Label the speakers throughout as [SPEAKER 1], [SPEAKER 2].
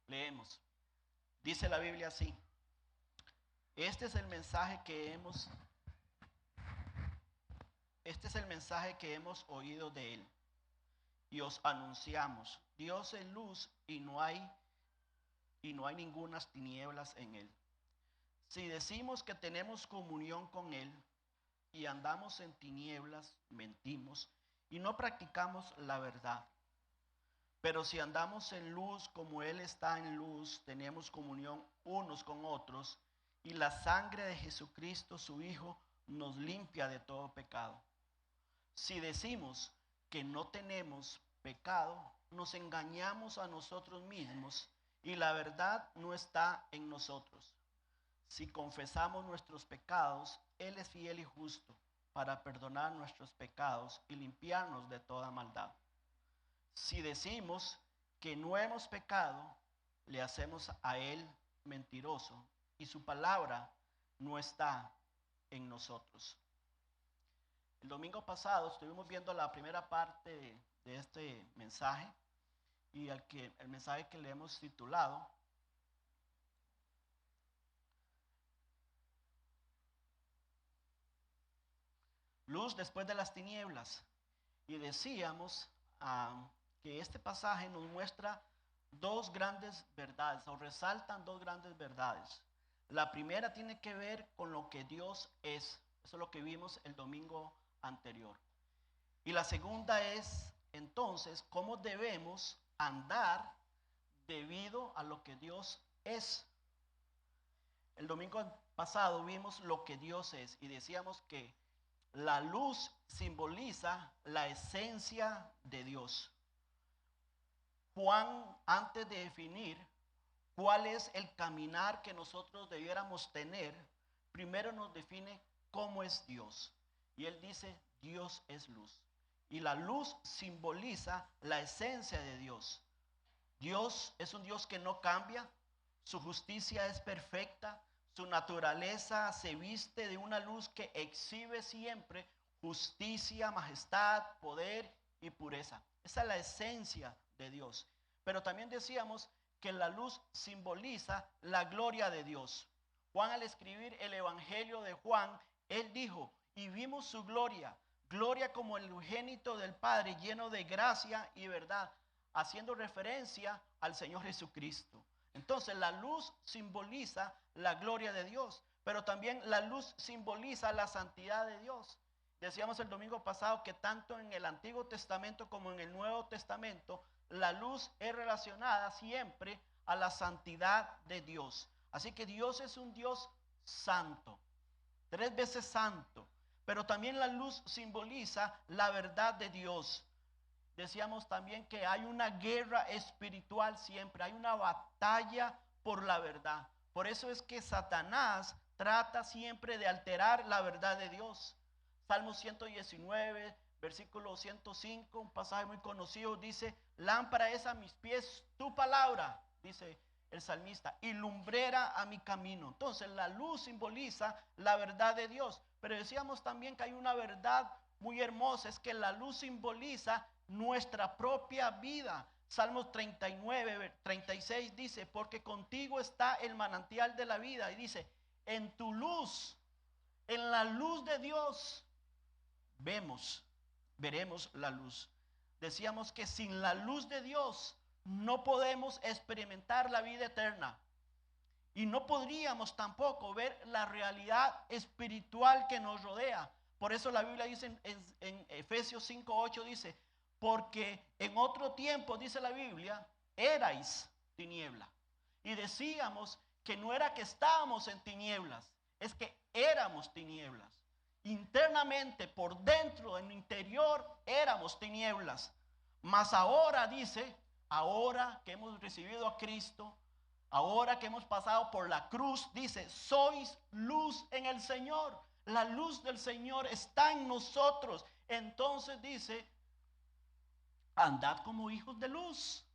[SPEAKER 1] Leemos. Dice la Biblia así. Este es el mensaje que hemos oído de él y os anunciamos. Dios es luz y no hay ningunas tinieblas en él. Si decimos que tenemos comunión con él y andamos en tinieblas, mentimos y no practicamos la verdad. Pero si andamos en luz como él está en luz, tenemos comunión unos con otros y la sangre de Jesucristo, su Hijo, nos limpia de todo pecado. Si decimos que no tenemos pecado, nos engañamos a nosotros mismos y la verdad no está en nosotros. Si confesamos nuestros pecados, Él es fiel y justo para perdonar nuestros pecados y limpiarnos de toda maldad. Si decimos que no hemos pecado, le hacemos a Él mentiroso y su palabra no está en nosotros. El domingo pasado estuvimos viendo la primera parte de este mensaje y el mensaje que le hemos titulado Luz después de las tinieblas. Y decíamos que este pasaje nos muestra dos grandes verdades, o resaltan dos grandes verdades. La primera tiene que ver con lo que Dios es. Eso es lo que vimos el domingo anterior. Y la segunda es, entonces, cómo debemos andar debido a lo que Dios es. El domingo pasado vimos lo que Dios es y decíamos que la luz simboliza la esencia de Dios. Juan, antes de definir cuál es el caminar que nosotros debiéramos tener, primero nos define cómo es Dios. Y él dice, Dios es luz. Y la luz simboliza la esencia de Dios. Dios es un Dios que no cambia, su justicia es perfecta, su naturaleza se viste de una luz que exhibe siempre justicia, majestad, poder y pureza. Esa es la esencia de Dios. Pero también decíamos que la luz simboliza la gloria de Dios. Juan, al escribir el Evangelio de Juan, él dijo, y vimos su gloria, gloria como el unigénito del Padre, lleno de gracia y verdad, haciendo referencia al Señor Jesucristo. Entonces la luz simboliza la gloria de Dios, pero también la luz simboliza la santidad de Dios. Decíamos el domingo pasado que tanto en el Antiguo Testamento como en el Nuevo Testamento, la luz es relacionada siempre a la santidad de Dios. Así que Dios es un Dios santo, 3 veces santo, pero también la luz simboliza la verdad de Dios. Decíamos también que hay una guerra espiritual siempre, hay una batalla por la verdad. Por eso es que Satanás trata siempre de alterar la verdad de Dios. Salmo 119, versículo 105, un pasaje muy conocido, dice, lámpara es a mis pies tu palabra, dice el salmista, y lumbrera a mi camino. Entonces la luz simboliza la verdad de Dios, pero decíamos también que hay una verdad muy hermosa, es que la luz simboliza nuestra propia vida. Salmos 39, 36 dice, porque contigo está el manantial de la vida, y dice, en tu luz, en la luz de Dios, veremos la luz. Decíamos que sin la luz de Dios no podemos experimentar la vida eterna. Y no podríamos tampoco ver la realidad espiritual que nos rodea. Por eso la Biblia dice en Efesios 5:8 dice, porque en otro tiempo, dice la Biblia, erais tiniebla. Y decíamos que no era que estábamos en tinieblas, es que éramos tinieblas. Internamente, por dentro, en lo interior, éramos tinieblas. Mas ahora dice, ahora que hemos recibido a Cristo, ahora que hemos pasado por la cruz, dice, sois luz en el Señor. La luz del Señor está en nosotros. Entonces dice, andad como hijos de luz.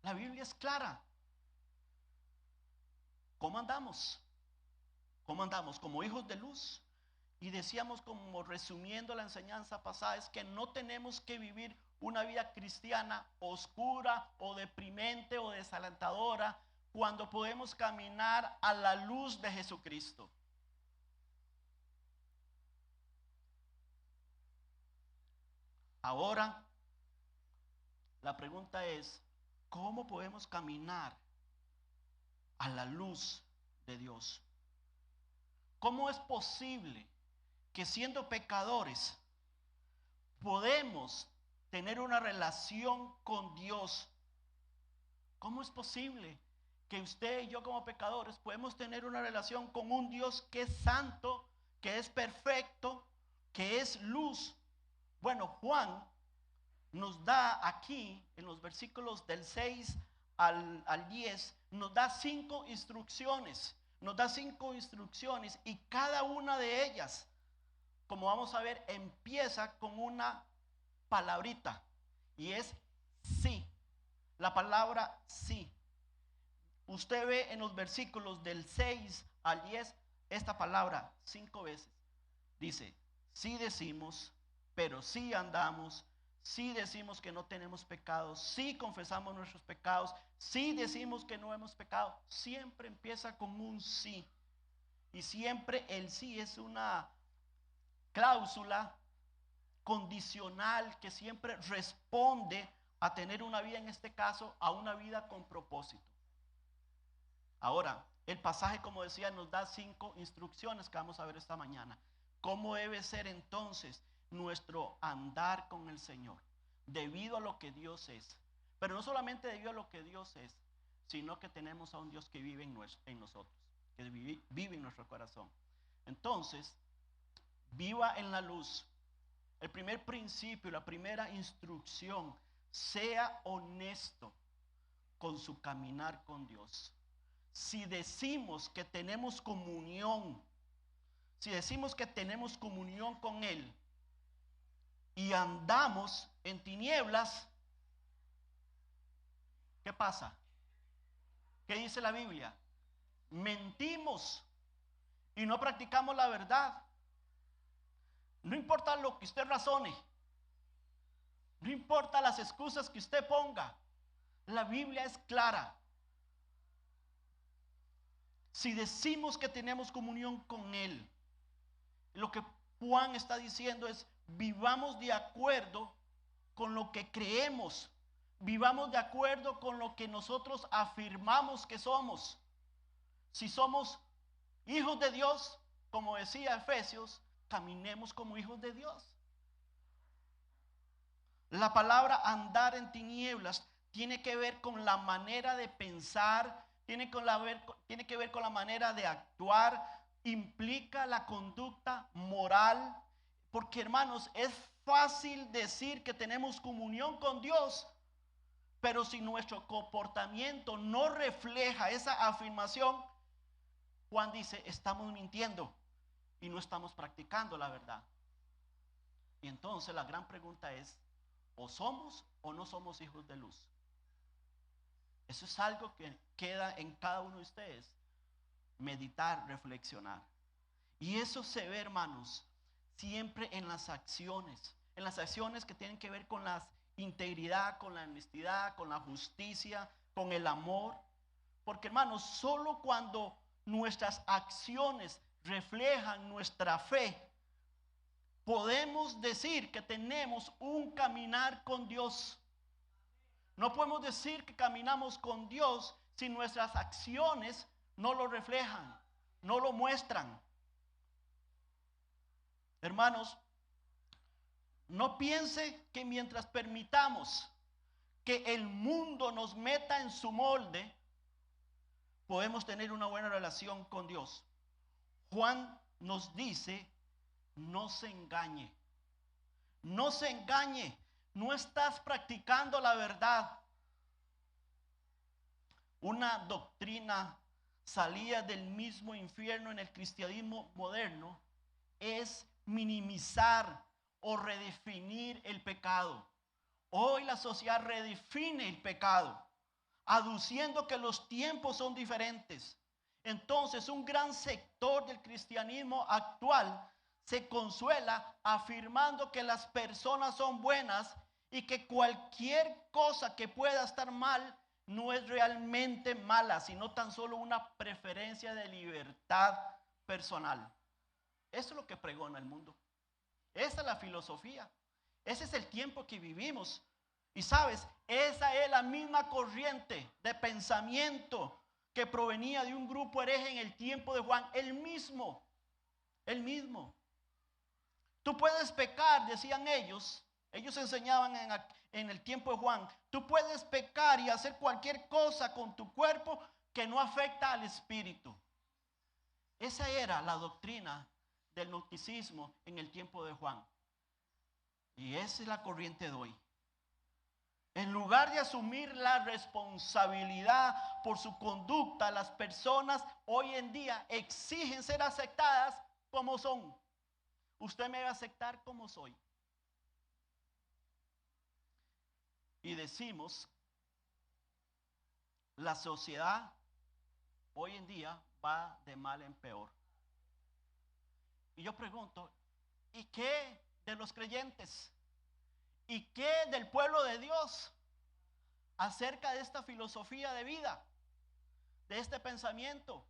[SPEAKER 1] La Biblia es clara. ¿Cómo andamos? ¿Cómo andamos? Como hijos de luz. Y decíamos, como resumiendo la enseñanza pasada, es que no tenemos que vivir una vida cristiana oscura o deprimente o desalentadora cuando podemos caminar a la luz de Jesucristo. Ahora, la pregunta es, ¿cómo podemos caminar a la luz de Dios? ¿Cómo es posible que siendo pecadores podemos tener una relación con Dios? ¿Cómo es posible que usted y yo como pecadores podemos tener una relación con un Dios que es santo, que es perfecto, que es luz? Bueno, Juan nos da aquí en los versículos del 6 al 10, nos da 5 instrucciones. Nos da 5 instrucciones y cada una de ellas, como vamos a ver, empieza con una palabrita y es sí. La palabra sí. Usted ve en los versículos del 6 al 10 esta palabra 5 veces. Dice, sí decimos, pero sí andamos, sí decimos que no tenemos pecados, sí confesamos nuestros pecados, sí decimos que no hemos pecado. Siempre empieza con un sí. Y siempre el sí es una cláusula condicional que siempre responde a tener una vida, en este caso, a una vida con propósito. Ahora, el pasaje, como decía, nos da 5 instrucciones que vamos a ver esta mañana. ¿Cómo debe ser entonces nuestro andar con el Señor? Debido a lo que Dios es. Pero no solamente debido a lo que Dios es, sino que tenemos a un Dios que vive en nosotros, que vive en nuestro corazón. Entonces, viva en la luz. El primer principio, la primera instrucción, sea honesto con su caminar con Dios. Si decimos que tenemos comunión, si decimos que tenemos comunión con Él y andamos en tinieblas, ¿qué pasa? ¿Qué dice la Biblia? Mentimos y no practicamos la verdad. No importa lo que usted razone, no importa las excusas que usted ponga, la Biblia es clara. Si decimos que tenemos comunión con Él, lo que Juan está diciendo es, vivamos de acuerdo con lo que creemos, vivamos de acuerdo con lo que nosotros afirmamos que somos. Si somos hijos de Dios, como decía Efesios, caminemos como hijos de Dios. La palabra andar en tinieblas tiene que ver con la manera de pensar, tiene que ver con la manera de actuar, implica la conducta moral, porque hermanos, es fácil decir que tenemos comunión con Dios, pero si nuestro comportamiento no refleja esa afirmación, Juan dice, estamos mintiendo y no estamos practicando la verdad. Y entonces la gran pregunta es, ¿o somos o no somos hijos de luz? Eso es algo que queda en cada uno de ustedes, meditar, reflexionar. Y eso se ve, hermanos, siempre en las acciones que tienen que ver con la integridad, con la honestidad, con la justicia, con el amor. Porque, hermanos, solo cuando nuestras acciones reflejan nuestra fe, podemos decir que tenemos un caminar con Dios. No podemos decir que caminamos con Dios si nuestras acciones no lo reflejan, no lo muestran. Hermanos, no piense que mientras permitamos que el mundo nos meta en su molde, podemos tener una buena relación con Dios. Juan nos dice, no se engañe. No se engañe. No estás practicando la verdad. Una doctrina salida del mismo infierno en el cristianismo moderno es minimizar o redefinir el pecado. Hoy la sociedad redefine el pecado, aduciendo que los tiempos son diferentes. Entonces, un gran sector del cristianismo actual se consuela afirmando que las personas son buenas y que cualquier cosa que pueda estar mal no es realmente mala, sino tan solo una preferencia de libertad personal. Eso es lo que pregona el mundo. Esa es la filosofía. Ese es el tiempo que vivimos. Y sabes, esa es la misma corriente de pensamiento que provenía de un grupo hereje en el tiempo de Juan. El mismo. Tú puedes pecar, decían ellos. Ellos enseñaban en el tiempo de Juan. Tú puedes pecar y hacer cualquier cosa con tu cuerpo que no afecta al espíritu. Esa era la doctrina del gnosticismo en el tiempo de Juan. Y esa es la corriente de hoy. En lugar de asumir la responsabilidad por su conducta, las personas hoy en día exigen ser aceptadas como son. Usted me va a aceptar como soy. Y decimos, la sociedad hoy en día va de mal en peor. Y yo pregunto, ¿y qué de los creyentes? ¿Y qué del pueblo de Dios acerca de esta filosofía de vida, de este pensamiento?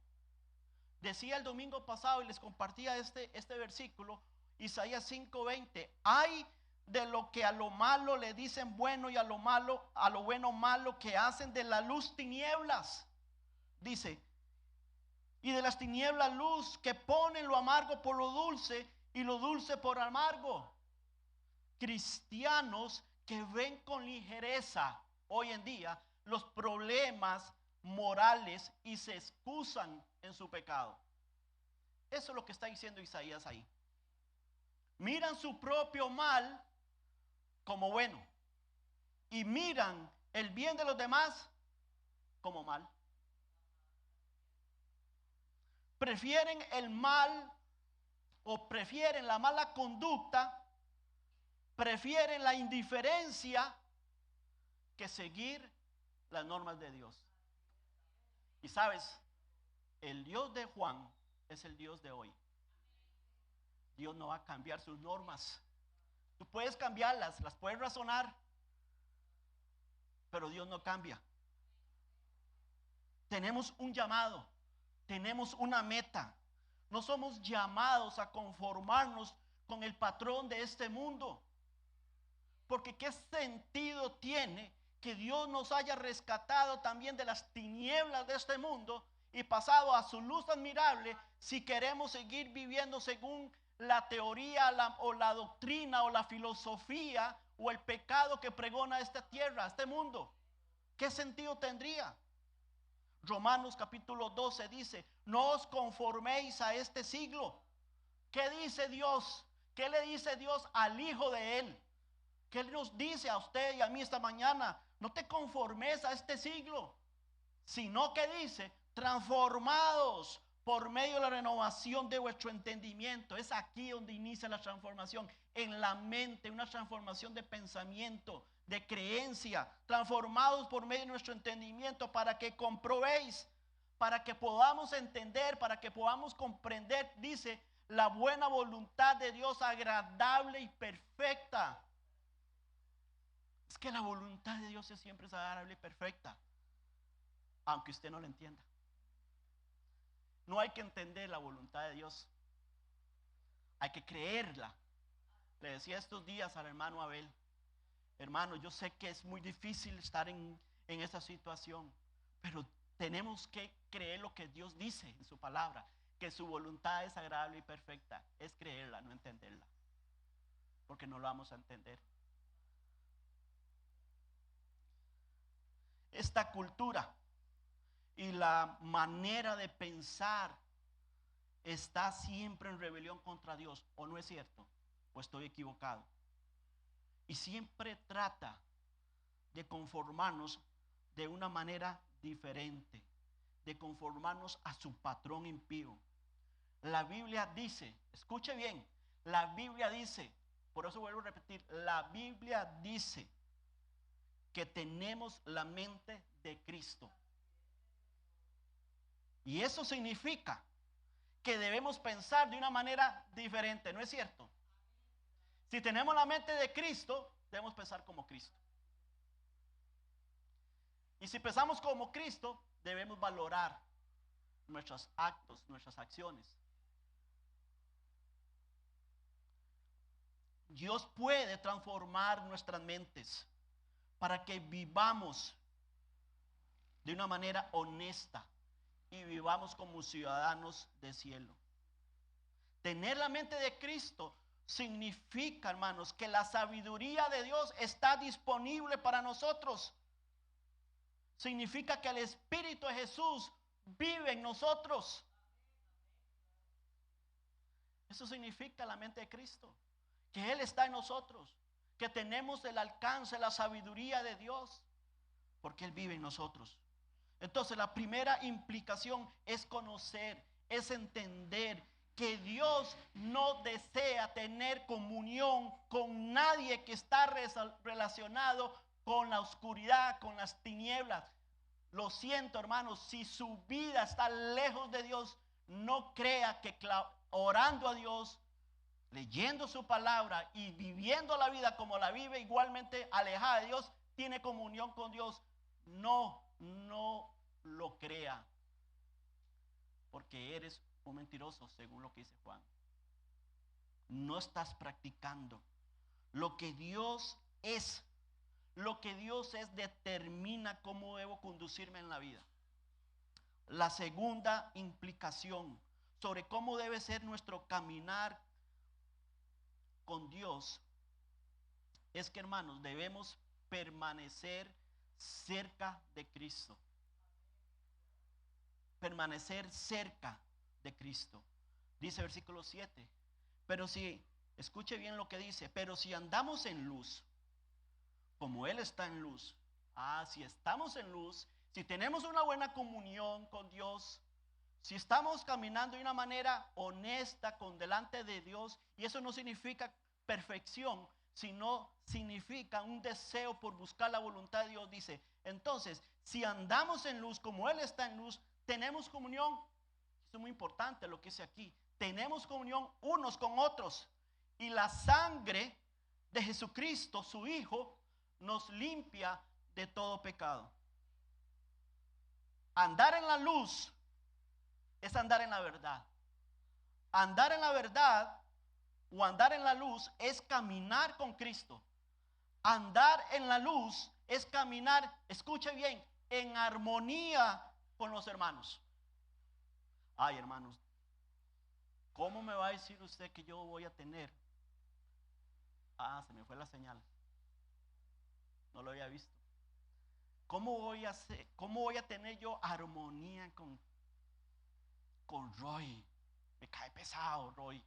[SPEAKER 1] Decía el domingo pasado y les compartía este versículo, Isaías 5:20. Hay de lo que a lo malo le dicen bueno y a lo bueno malo, que hacen de la luz tinieblas. Dice, y de las tinieblas luz, que ponen lo amargo por lo dulce y lo dulce por amargo. Cristianos que ven con ligereza hoy en día los problemas morales y se excusan en su pecado. Eso es lo que está diciendo Isaías ahí. Miran su propio mal como bueno y miran el bien de los demás como mal. Prefieren el mal o prefieren la mala conducta, prefieren la indiferencia que seguir las normas de Dios. Y sabes, el Dios de Juan es el Dios de hoy. Dios no va a cambiar sus normas. Tú puedes cambiarlas, las puedes razonar, pero Dios no cambia. Tenemos un llamado, tenemos una meta. No somos llamados a conformarnos con el patrón de este mundo. Porque ¿qué sentido tiene que Dios nos haya rescatado también de las tinieblas de este mundo y pasado a su luz admirable si queremos seguir viviendo según la teoría o la doctrina o la filosofía o el pecado que pregona esta tierra, este mundo? ¿Qué sentido tendría? Romanos capítulo 12 dice, no os conforméis a este siglo. ¿Qué dice Dios? ¿Qué le dice Dios al Hijo de Él? ¿Qué nos dice a usted y a mí esta mañana? No te conformes a este siglo, sino que dice, transformados por medio de la renovación de vuestro entendimiento. Es aquí donde inicia la transformación, en la mente, una transformación de pensamiento, de creencia, transformados por medio de nuestro entendimiento para que comprobéis, para que podamos entender, para que podamos comprender, dice, la buena voluntad de Dios agradable y perfecta. Es que la voluntad de Dios siempre es agradable y perfecta, aunque usted no lo entienda. No hay que entender la voluntad de Dios, hay que creerla. Le decía estos días al hermano Abel, hermano, yo sé que es muy difícil estar en esta situación, pero tenemos que creer lo que Dios dice en su palabra, que su voluntad es agradable y perfecta. Es creerla, no entenderla, porque no lo vamos a entender. Esta cultura y la manera de pensar está siempre en rebelión contra Dios, ¿o no es cierto? ¿O estoy equivocado? Y siempre trata de conformarnos de una manera diferente, de conformarnos a su patrón impío. La Biblia dice, escuche bien, la Biblia dice, por eso vuelvo a repetir, la Biblia dice que tenemos la mente de Cristo. Y eso significa que debemos pensar de una manera diferente, ¿no es cierto? Si tenemos la mente de Cristo, debemos pensar como Cristo. Y si pensamos como Cristo, debemos valorar nuestros actos, nuestras acciones. Dios puede transformar nuestras mentes para que vivamos de una manera honesta y vivamos como ciudadanos de cielo. Tener la mente de Cristo significa, hermanos, que la sabiduría de Dios está disponible para nosotros. Significa que el Espíritu de Jesús vive en nosotros. Eso significa la mente de Cristo, que Él está en nosotros, que tenemos el alcance, la sabiduría de Dios, porque Él vive en nosotros. Entonces la primera implicación es conocer, es entender que Dios no desea tener comunión con nadie que está relacionado con la oscuridad, con las tinieblas. Lo siento, hermanos, si su vida está lejos de Dios, no crea que orando a Dios, leyendo su palabra y viviendo la vida como la vive, igualmente alejada de Dios, tiene comunión con Dios. No lo crea, porque eres un mentiroso, según lo que dice Juan. No estás practicando lo que Dios es. Lo que Dios es determina cómo debo conducirme en la vida. La segunda implicación sobre cómo debe ser nuestro caminar con Dios es que, hermanos, debemos permanecer cerca de Cristo. Permanecer cerca de Cristo. Dice versículo 7. Pero si, escuche bien lo que dice, pero si andamos en luz, como Él está en luz. Si estamos en luz, si tenemos una buena comunión con Dios, si estamos caminando de una manera honesta con delante de Dios, y eso no significa perfección, sino significa un deseo por buscar la voluntad de Dios. Dice, entonces, si andamos en luz como Él está en luz, tenemos comunión. Esto es muy importante lo que dice aquí. Tenemos comunión unos con otros, y la sangre de Jesucristo, su Hijo, nos limpia de todo pecado. Andar en la luz es andar en la verdad. Andar en la verdad o andar en la luz es caminar con Cristo. Andar en la luz es caminar, escuche bien, en armonía con los hermanos. Ay, hermanos, ¿cómo me va a decir usted que yo voy a tener? Se me fue la señal. No lo había visto. ¿Cómo voy a tener yo armonía con Roy? Me cae pesado, Roy.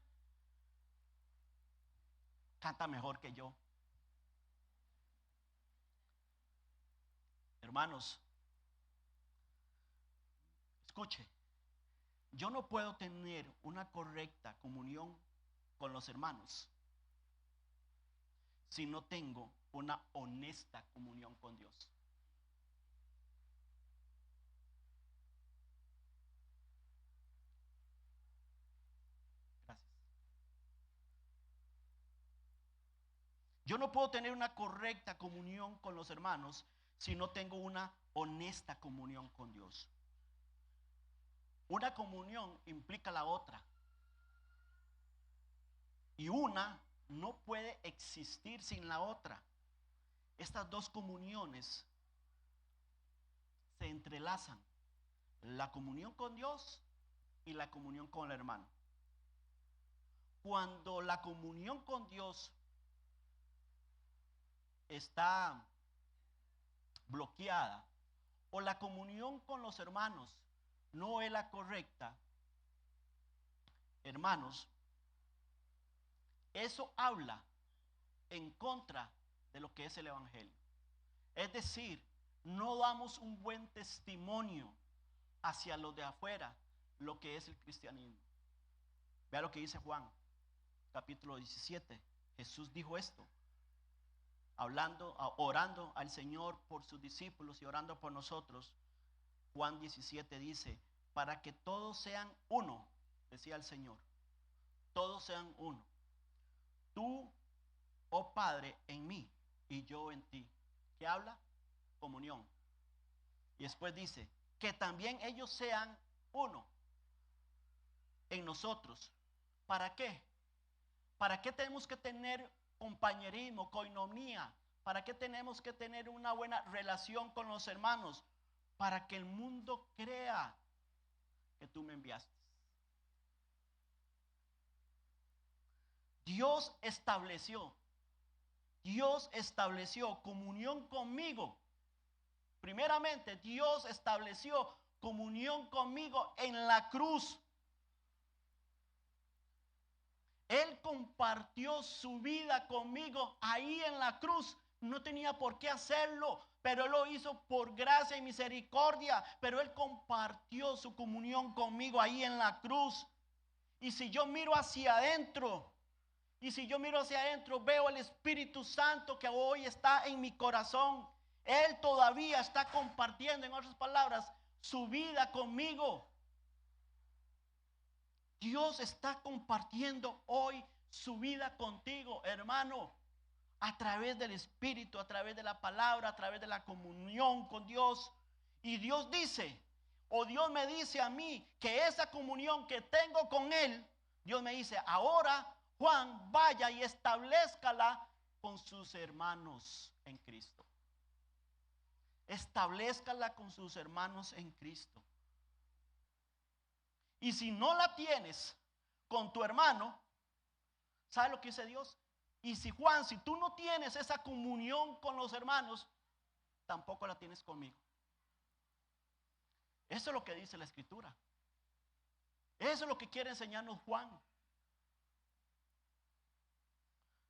[SPEAKER 1] Canta mejor que yo. Hermanos, escuche. Yo no puedo tener una correcta comunión con los hermanos si no tengo una honesta comunión con Dios. Gracias. Yo no puedo tener una correcta comunión con los hermanos si no tengo una honesta comunión con Dios. Una comunión implica la otra. Y una no puede existir sin la otra. Estas dos comuniones se entrelazan. La comunión con Dios y la comunión con el hermano. Cuando la comunión con Dios está bloqueada o la comunión con los hermanos no es la correcta, hermanos, eso habla en contra de lo que es el evangelio. Es decir, no damos un buen testimonio hacia los de afuera, lo que es el cristianismo. Vea lo que dice Juan, capítulo 17. Jesús dijo esto, orando al Señor por sus discípulos y orando por nosotros. Juan 17 dice, para que todos sean uno, decía el Señor, todos sean uno. Tú, oh Padre, en mí y yo en ti. ¿Qué habla? Comunión. Y después dice, que también ellos sean uno en nosotros. ¿Para qué? ¿Para qué tenemos que tener compañerismo, coinonía? ¿Para qué tenemos que tener una buena relación con los hermanos? Para que el mundo crea que tú me enviaste. Dios estableció comunión conmigo. Primeramente, Dios estableció comunión conmigo en la cruz. Él compartió su vida conmigo ahí en la cruz. No tenía por qué hacerlo, pero Él lo hizo por gracia y misericordia. Pero Él compartió su comunión conmigo ahí en la cruz. Y si yo miro hacia adentro, veo el Espíritu Santo que hoy está en mi corazón. Él todavía está compartiendo, en otras palabras, su vida conmigo. Dios está compartiendo hoy su vida contigo, hermano, a través del Espíritu, a través de la palabra, a través de la comunión con Dios. Y Dios dice, o Dios me dice a mí, que esa comunión que tengo con Él, Dios me dice, ahora Juan, vaya y establezcala con sus hermanos en Cristo. Establezcala con sus hermanos en Cristo. Y si no la tienes con tu hermano, ¿sabes lo que dice Dios? Y si Juan, si tú no tienes esa comunión con los hermanos, tampoco la tienes conmigo. Eso es lo que dice la Escritura. Eso es lo que quiere enseñarnos Juan.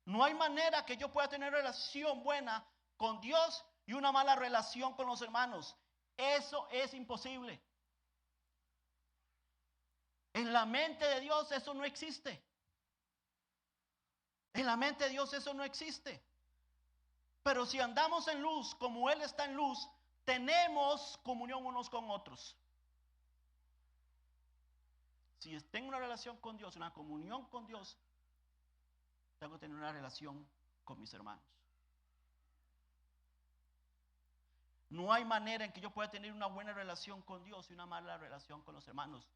[SPEAKER 1] No hay manera que yo pueda tener relación buena con Dios y una mala relación con los hermanos. Eso es imposible. En la mente de Dios eso no existe. En la mente de Dios eso no existe. Pero si andamos en luz, como Él está en luz, tenemos comunión unos con otros. Si tengo una relación con Dios, una comunión con Dios, tengo que tener una relación con mis hermanos. No hay manera en que yo pueda tener una buena relación con Dios y una mala relación con los hermanos.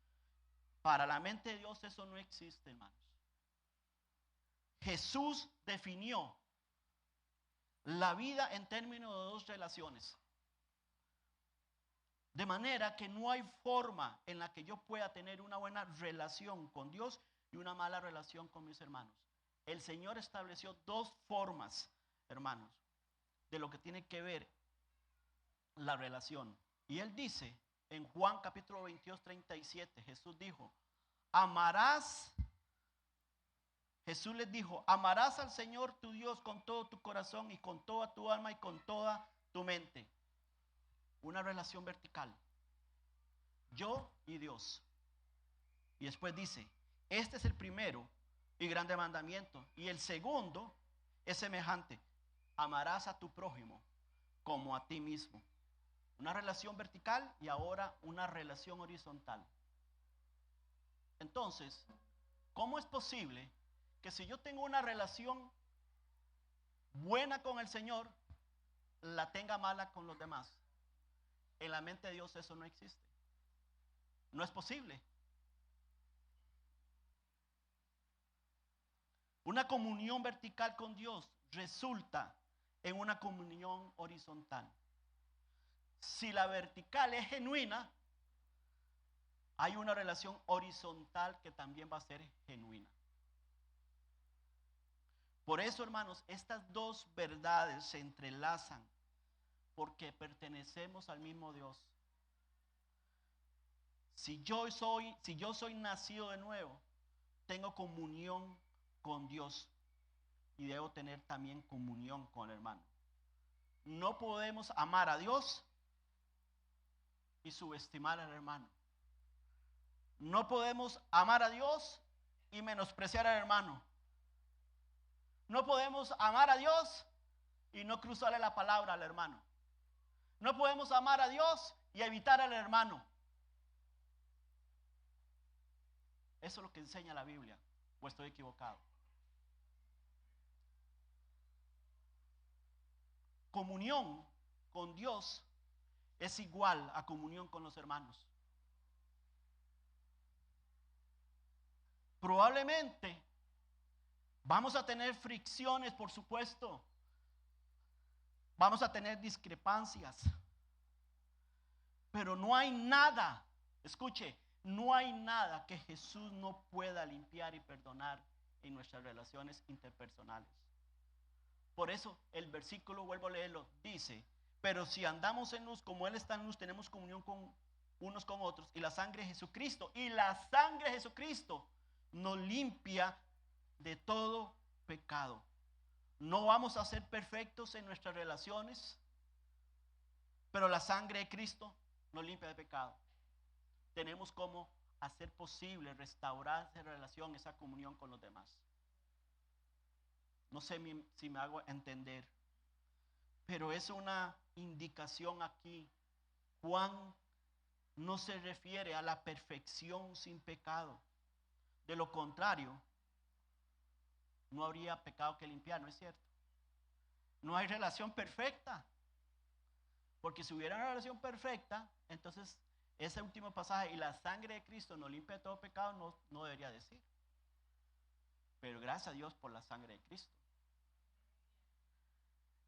[SPEAKER 1] Para la mente de Dios eso no existe, hermanos. Jesús definió la vida en términos de dos relaciones. De manera que no hay forma en la que yo pueda tener una buena relación con Dios y una mala relación con mis hermanos. El Señor estableció dos formas, hermanos, de lo que tiene que ver la relación. Y Él dice en Juan capítulo 22, 37, Jesús dijo, Jesús les dijo, amarás al Señor tu Dios con todo tu corazón y con toda tu alma y con toda tu mente. Una relación vertical. Yo y Dios. Y después dice, este es el primero y grande mandamiento. Y el segundo es semejante. Amarás a tu prójimo como a ti mismo. Una relación vertical y ahora una relación horizontal. Entonces, ¿cómo es posible que si yo tengo una relación buena con el Señor, la tenga mala con los demás? En la mente de Dios eso no existe. No es posible. Una comunión vertical con Dios resulta en una comunión horizontal. Si la vertical es genuina, hay una relación horizontal que también va a ser genuina. Por eso, hermanos, estas dos verdades se entrelazan porque pertenecemos al mismo Dios. Si yo soy nacido de nuevo, tengo comunión con Dios y debo tener también comunión con el hermano. No podemos amar a Dios y subestimar al hermano. No podemos amar a Dios y menospreciar al hermano. No podemos amar a Dios y no cruzarle la palabra al hermano. No podemos amar a Dios y evitar al hermano. Eso es lo que enseña la Biblia, o estoy equivocado. Comunión con Dios es igual a comunión con los hermanos. Probablemente vamos a tener fricciones, por supuesto. Vamos a tener discrepancias. Pero no hay nada, escuche, no hay nada que Jesús no pueda limpiar y perdonar en nuestras relaciones interpersonales. Por eso el versículo, vuelvo a leerlo, dice: pero si andamos en luz como Él está en luz, tenemos comunión con unos con otros, y la sangre de Jesucristo nos limpia de todo pecado. No vamos a ser perfectos en nuestras relaciones, pero la sangre de Cristo nos limpia de pecado. Tenemos como hacer posible restaurar esa relación, esa comunión con los demás. No sé si me hago entender, pero es una indicación aquí. Juan no se refiere a la perfección sin pecado. De lo contrario, no habría pecado que limpiar, ¿no es cierto? No hay relación perfecta. Porque si hubiera una relación perfecta, entonces ese último pasaje, y la sangre de Cristo nos limpia de todo pecado, no debería decir. Pero gracias a Dios por la sangre de Cristo.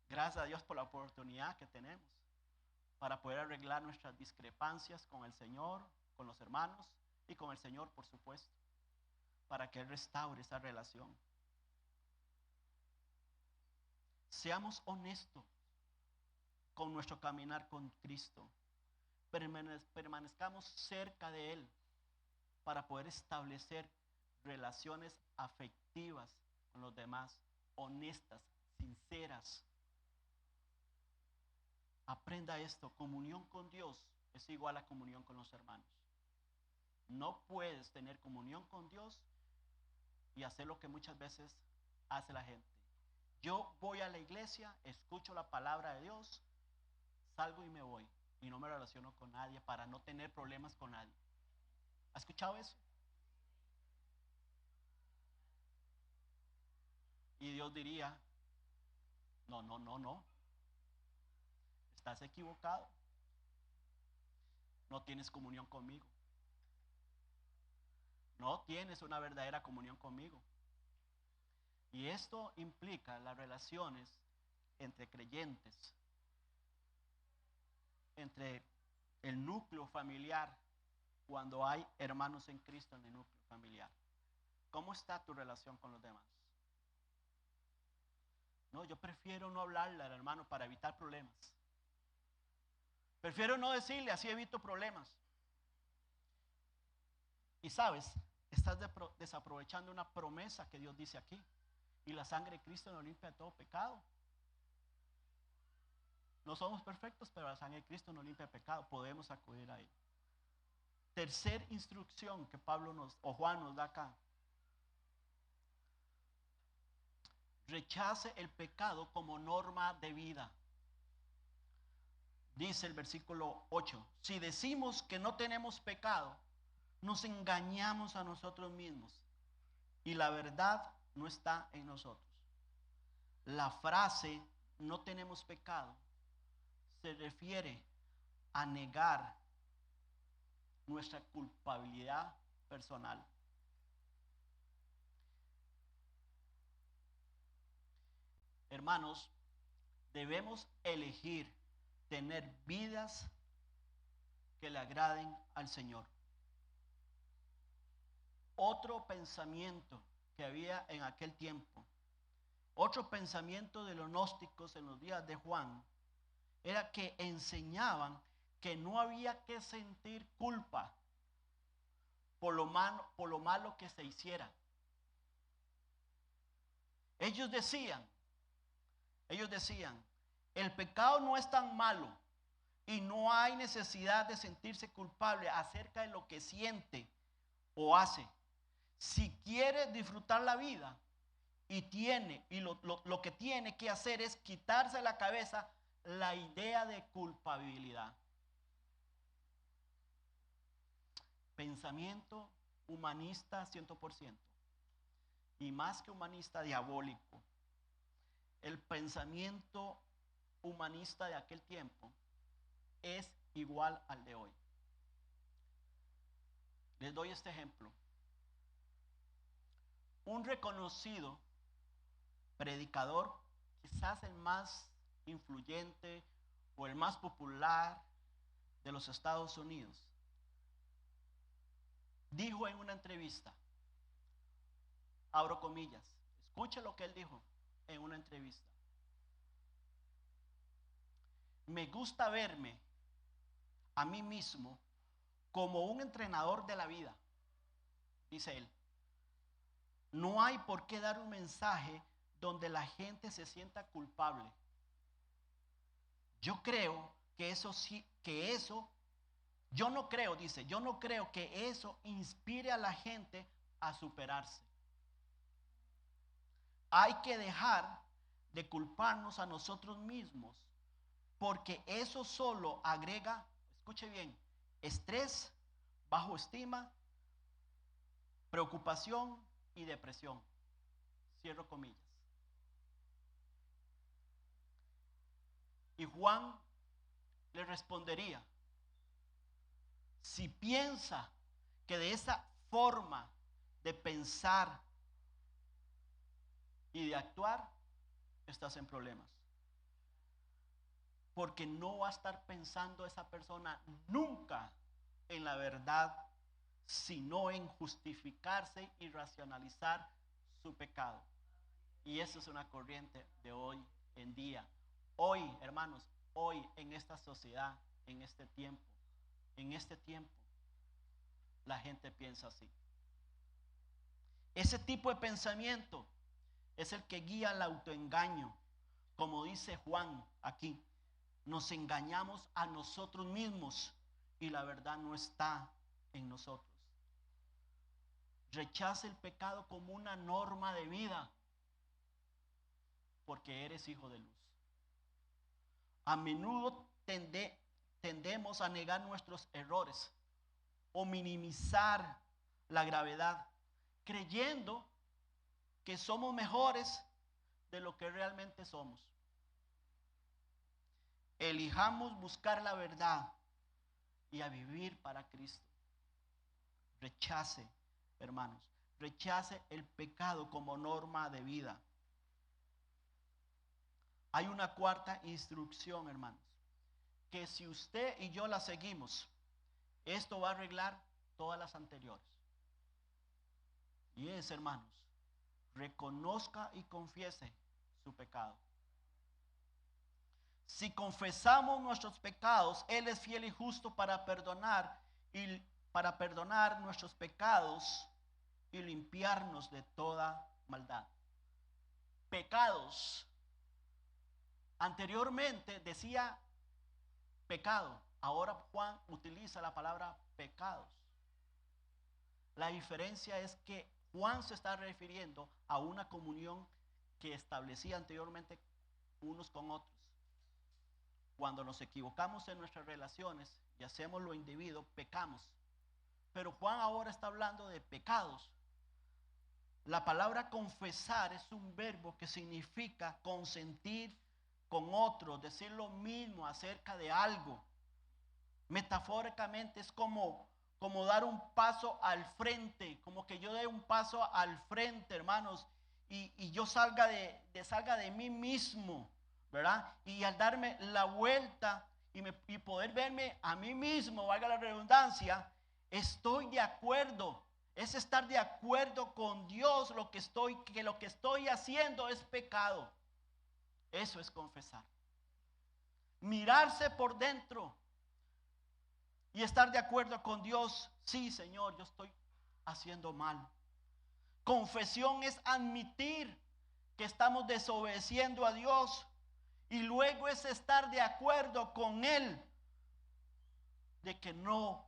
[SPEAKER 1] Gracias a Dios por la oportunidad que tenemos para poder arreglar nuestras discrepancias con el Señor, con los hermanos y con el Señor, por supuesto, para que Él restaure esa relación. Seamos honestos con nuestro caminar con Cristo. Permanezcamos cerca de Él para poder establecer relaciones afectivas con los demás, honestas, sinceras. Aprenda esto: comunión con Dios es igual a comunión con los hermanos. No puedes tener comunión con Dios y hacer lo que muchas veces hace la gente. Yo voy a la iglesia, escucho la palabra de Dios, salgo y me voy, y no me relaciono con nadie para no tener problemas con nadie. ¿Ha escuchado eso? Y Dios diría: no. Estás equivocado. No tienes comunión conmigo. No tienes una verdadera comunión conmigo. Y esto implica las relaciones entre creyentes, entre el núcleo familiar, cuando hay hermanos en Cristo en el núcleo familiar. ¿Cómo está tu relación con los demás? No, yo prefiero no hablarle al hermano para evitar problemas. Prefiero no decirle, así evito problemas. Y sabes, estás desaprovechando una promesa que Dios dice aquí. Y la sangre de Cristo nos limpia de todo pecado. No somos perfectos, pero la sangre de Cristo nos limpia de pecado. Podemos acudir a Él. Tercer instrucción que Juan nos da acá: rechace el pecado como norma de vida. Dice el versículo 8: si decimos que no tenemos pecado, nos engañamos a nosotros mismos y la verdad no está en nosotros. La frase "no tenemos pecado" se refiere a negar nuestra culpabilidad personal. Hermanos, debemos elegir tener vidas que le agraden al Señor. Otro pensamiento que había en aquel tiempo, otro pensamiento de los gnósticos en los días de Juan, era que enseñaban que no había que sentir culpa por lo malo que se hiciera. Ellos decían, el pecado no es tan malo y no hay necesidad de sentirse culpable acerca de lo que siente o hace. Si quiere disfrutar la vida lo que tiene que hacer es quitarse de la cabeza la idea de culpabilidad. Pensamiento humanista 100%. Y más que humanista, diabólico. El pensamiento humanista de aquel tiempo es igual al de hoy. Les doy este ejemplo. Un reconocido predicador, quizás el más influyente o el más popular de los Estados Unidos, dijo en una entrevista, abro comillas, escuche lo que él dijo en una entrevista: me gusta verme a mí mismo como un entrenador de la vida, dice él. No hay por qué dar un mensaje donde la gente se sienta culpable. Yo creo que yo no creo que eso inspire a la gente a superarse. Hay que dejar de culparnos a nosotros mismos, porque eso solo agrega, escuche bien, estrés, bajo estima, preocupación y depresión. Cierro comillas. Y Juan le respondería: si piensa que de esa forma de pensar y de actuar, estás en problemas. Porque no va a estar pensando esa persona nunca en la verdad, sino en justificarse y racionalizar su pecado. Y eso es una corriente de hoy en día. Hoy, hermanos, hoy en esta sociedad, en este tiempo, la gente piensa así. Ese tipo de pensamiento es el que guía al autoengaño. Como dice Juan aquí, nos engañamos a nosotros mismos y la verdad no está en nosotros. Rechaza el pecado como una norma de vida, porque eres hijo de luz. A menudo tendemos a negar nuestros errores o minimizar la gravedad, creyendo que somos mejores de lo que realmente somos. Elijamos buscar la verdad y a vivir para Cristo. Rechace, hermanos, rechace el pecado como norma de vida. Hay una cuarta instrucción, hermanos, que si usted y yo la seguimos, esto va a arreglar todas las anteriores. Y es, hermanos, reconozca y confiese su pecado. Si confesamos nuestros pecados, Él es fiel y justo para perdonar nuestros pecados y limpiarnos de toda maldad. Pecados. Anteriormente decía pecado. Ahora Juan utiliza la palabra pecados. La diferencia es que Juan se está refiriendo a una comunión que establecía anteriormente unos con otros. Cuando nos equivocamos en nuestras relaciones y hacemos lo indebido, pecamos. Pero Juan ahora está hablando de pecados. La palabra confesar es un verbo que significa consentir con otro, decir lo mismo acerca de algo. Metafóricamente es como dar un paso al frente, como que yo dé un paso al frente, hermanos, y yo salga de mí mismo, ¿verdad? Y al darme la vuelta y poder verme a mí mismo, valga la redundancia, estoy de acuerdo. Es estar de acuerdo con Dios que lo que estoy haciendo es pecado. Eso es confesar. Mirarse por dentro y estar de acuerdo con Dios. Sí, Señor, yo estoy haciendo mal. Confesión es admitir que estamos desobedeciendo a Dios y luego es estar de acuerdo con Él de que no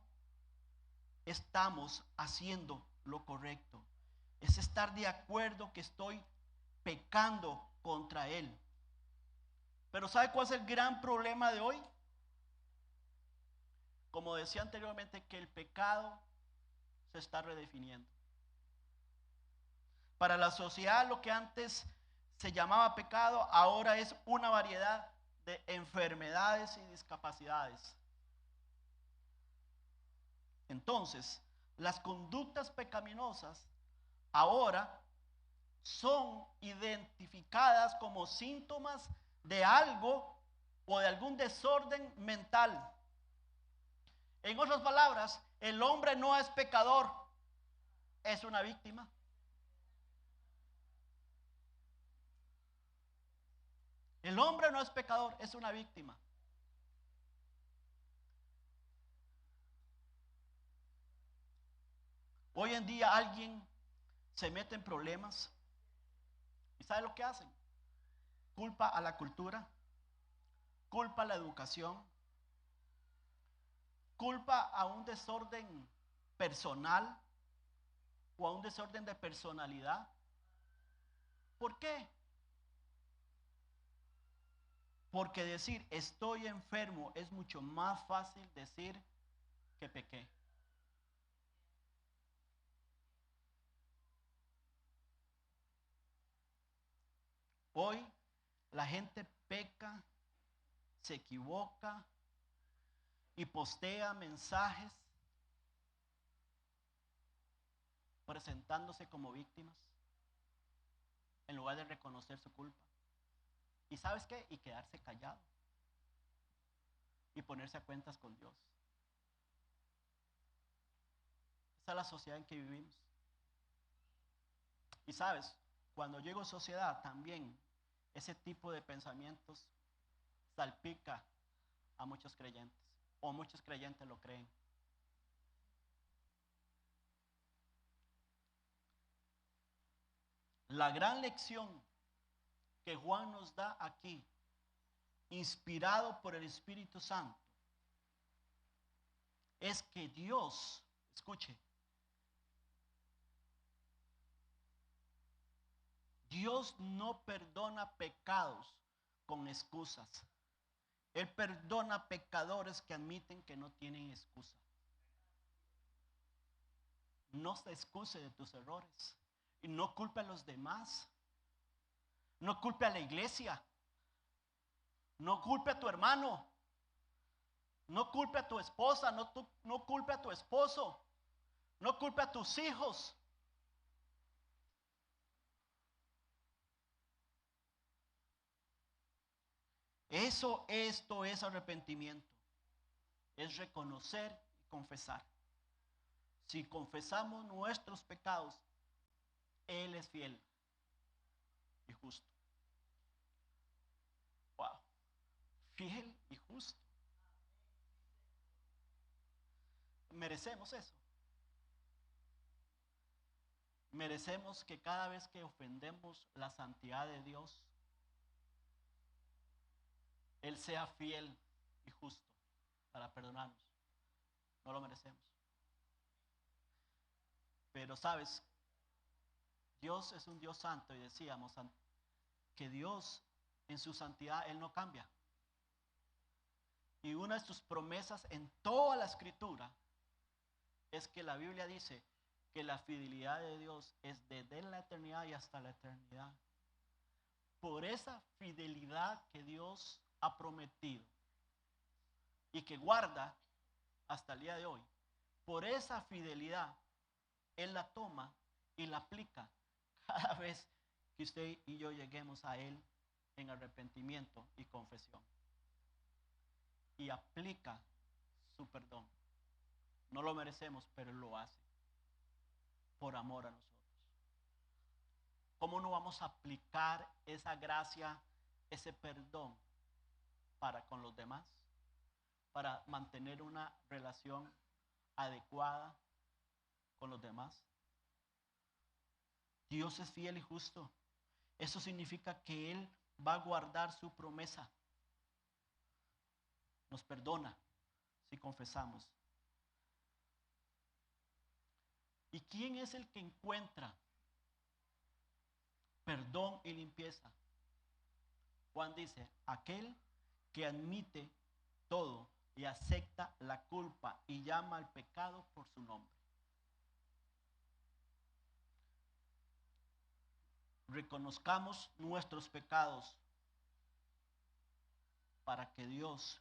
[SPEAKER 1] estamos haciendo lo correcto. Es estar de acuerdo que estoy pecando contra Él. Pero ¿sabe cuál es el gran problema de hoy? Como decía anteriormente, que el pecado se está redefiniendo. Para la sociedad, lo que antes se llamaba pecado, ahora es una variedad de enfermedades y discapacidades. Entonces, las conductas pecaminosas ahora son identificadas como síntomas de algo o de algún desorden mental. En otras palabras, el hombre no es pecador, es una víctima. El hombre no es pecador, es una víctima. Hoy en día alguien se mete en problemas y ¿sabe lo que hacen? Culpa a la cultura, culpa a la educación, culpa a un desorden personal o a un desorden de personalidad. ¿Por qué? Porque decir estoy enfermo es mucho más fácil decir que pequé. Hoy la gente peca, se equivoca y postea mensajes presentándose como víctimas en lugar de reconocer su culpa. ¿Y sabes qué? Y quedarse callado y ponerse a cuentas con Dios. Esa es la sociedad en que vivimos. Y sabes, cuando llego a sociedad también ese tipo de pensamientos salpica a muchos creyentes, o muchos creyentes lo creen. La gran lección que Juan nos da aquí, inspirado por el Espíritu Santo, es que Dios, escuche, Dios no perdona pecados con excusas. Él perdona pecadores que admiten que no tienen excusa. No se excuse de tus errores y no culpe a los demás. No culpe a la iglesia. No culpe a tu hermano. No culpe a tu esposa. No culpe a tu esposo. No culpe a tus hijos. Esto es arrepentimiento. Es reconocer y confesar. Si confesamos nuestros pecados, Él es fiel y justo. Wow. Fiel y justo. Merecemos eso. Merecemos que cada vez que ofendemos la santidad de Dios, Él sea fiel y justo para perdonarnos. No lo merecemos. Pero sabes, Dios es un Dios santo y decíamos que Dios en su santidad, Él no cambia. Y una de sus promesas en toda la escritura es que la Biblia dice que la fidelidad de Dios es desde la eternidad y hasta la eternidad. Por esa fidelidad que Dios ha prometido y que guarda hasta el día de hoy, por esa fidelidad Él la toma y la aplica cada vez que usted y yo lleguemos a Él en arrepentimiento y confesión. Y aplica su perdón. No lo merecemos, pero Él lo hace por amor a nosotros. ¿Cómo no vamos a aplicar esa gracia, ese perdón para con los demás? Para mantener una relación adecuada con los demás. Dios es fiel y justo Eso significa que Él va a guardar su promesa. Nos perdona si confesamos. ¿Y quién es el que encuentra perdón y limpieza? Juan dice, aquel que admite todo y acepta la culpa y llama al pecado por su nombre. Reconozcamos nuestros pecados para que Dios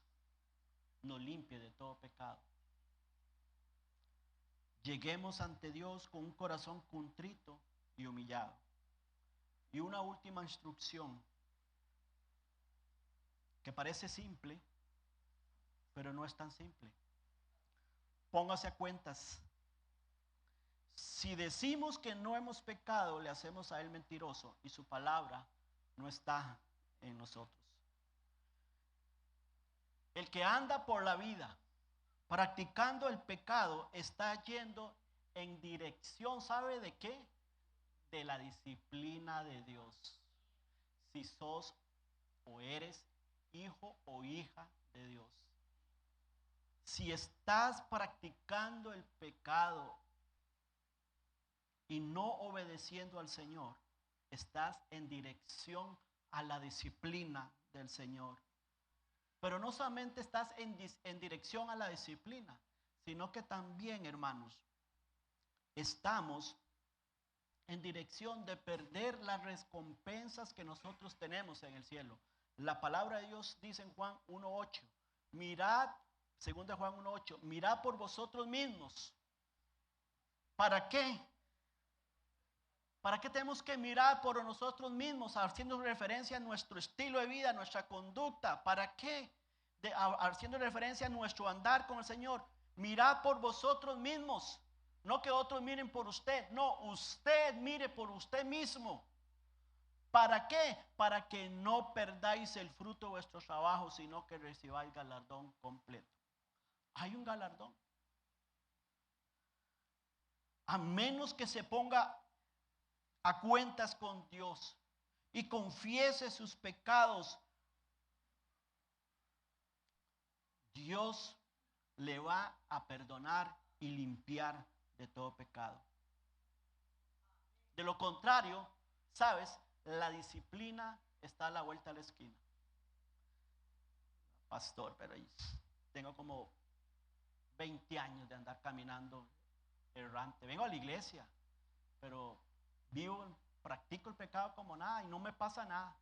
[SPEAKER 1] nos limpie de todo pecado. Lleguemos ante Dios con un corazón contrito y humillado. Y una última instrucción que parece simple, pero no es tan simple. Póngase a cuentas. Si decimos que no hemos pecado, le hacemos a Él mentiroso y su palabra no está en nosotros. El que anda por la vida practicando el pecado está yendo en dirección, ¿sabe de qué? De la disciplina de Dios. Si sos o eres hijo o hija de Dios. Si estás practicando el pecado y no obedeciendo al Señor, estás en dirección a la disciplina del Señor. Pero no solamente estás en dirección a la disciplina, sino que también, hermanos, estamos en dirección de perder las recompensas que nosotros tenemos en el cielo. La palabra de Dios dice en Juan 1:8, mirad, según de Juan 1:8, mirad por vosotros mismos. ¿Para qué? ¿Para qué tenemos que mirar por nosotros mismos, haciendo referencia a nuestro estilo de vida, a nuestra conducta? ¿Para qué? Haciendo referencia a nuestro andar con el Señor. Mirad por vosotros mismos. No que otros miren por usted. No, usted mire por usted mismo. ¿Para qué? Para que no perdáis el fruto de vuestro trabajo, sino que recibáis galardón completo. Hay un galardón. A menos que se ponga a cuentas con Dios y confiese sus pecados, Dios le va a perdonar y limpiar de todo pecado. De lo contrario, ¿sabes? La disciplina está a la vuelta de la esquina. Pastor, pero tengo como 20 años de andar caminando errante. Vengo a la iglesia, pero practico el pecado como nada y no me pasa nada.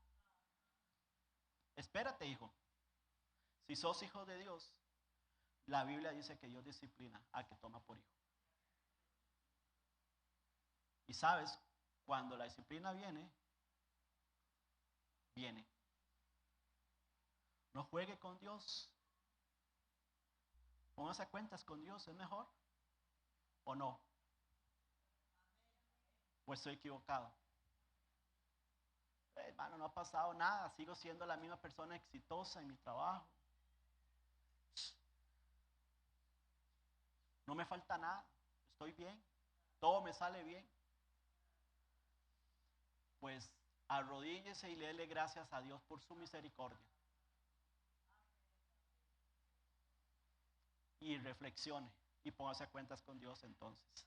[SPEAKER 1] Espérate, hijo. Si sos hijo de Dios, la Biblia dice que Dios disciplina al que toma por hijo. Y sabes, cuando la disciplina viene. No juegue con Dios. Póngase a cuentas con Dios, ¿es mejor? ¿O no? ¿O estoy equivocado? Hermano, no ha pasado nada. Sigo siendo la misma persona exitosa en mi trabajo. No me falta nada. Estoy bien. Todo me sale bien. Pues arrodíllese y léele gracias a Dios por su misericordia. Y reflexione y póngase a cuentas con Dios entonces.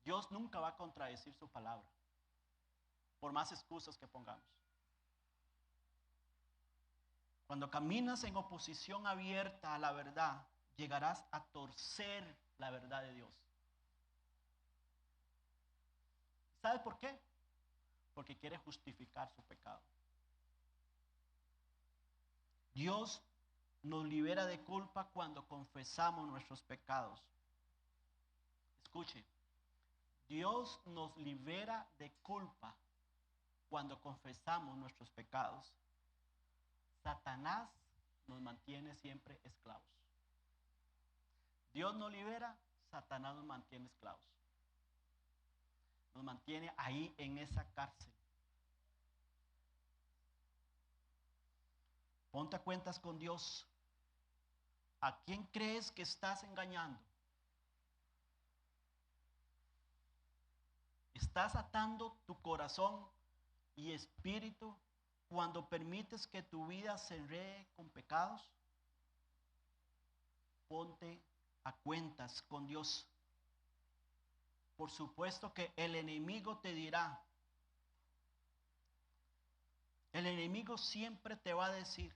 [SPEAKER 1] Dios nunca va a contradecir su palabra, por más excusas que pongamos. Cuando caminas en oposición abierta a la verdad, llegarás a torcer la verdad de Dios. ¿Sabes por qué? Porque quiere justificar su pecado. Dios nos libera de culpa cuando confesamos nuestros pecados. Escuche, Dios nos libera de culpa cuando confesamos nuestros pecados. Satanás nos mantiene siempre esclavos. Dios nos libera, Satanás nos mantiene esclavos. Nos mantiene ahí en esa cárcel. Ponte a cuentas con Dios. ¿A quién crees que estás engañando? Estás atando tu corazón y espíritu cuando permites que tu vida se enrede con pecados. Ponte a cuentas con Dios. Por supuesto que el enemigo te dirá, el enemigo siempre te va a decir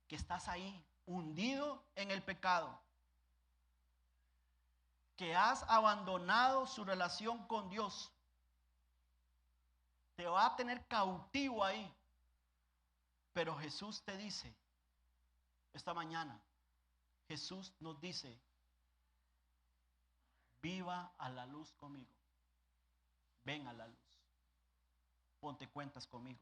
[SPEAKER 1] que estás ahí hundido en el pecado, que has abandonado su relación con Dios. Te va a tener cautivo ahí. Pero Jesús te dice, esta mañana, Jesús nos dice, viva a la luz conmigo. Ven a la luz. Ponte cuentas conmigo.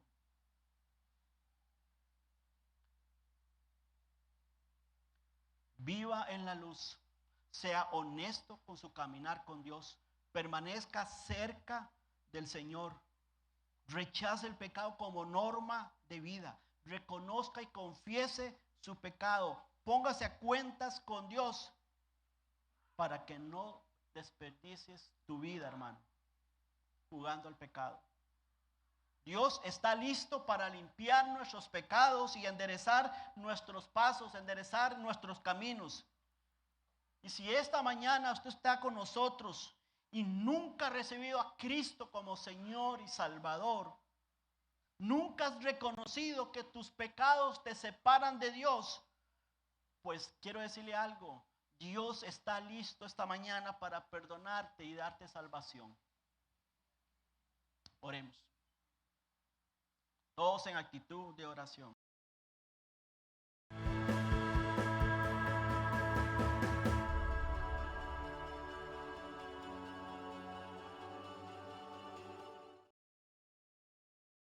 [SPEAKER 1] Viva en la luz. Sea honesto con su caminar con Dios. Permanezca cerca del Señor. Rechace el pecado como norma de vida. Reconozca y confiese su pecado. Póngase a cuentas con Dios para que no desperdicies tu vida, hermano, jugando al pecado. Dios está listo para limpiar nuestros pecados y enderezar nuestros pasos, enderezar nuestros caminos. Y si esta mañana usted está con nosotros y nunca ha recibido a Cristo como Señor y Salvador, nunca has reconocido que tus pecados te separan de Dios, pues quiero decirle algo, Dios está listo esta mañana para perdonarte y darte salvación. Oremos. Todos en actitud de oración.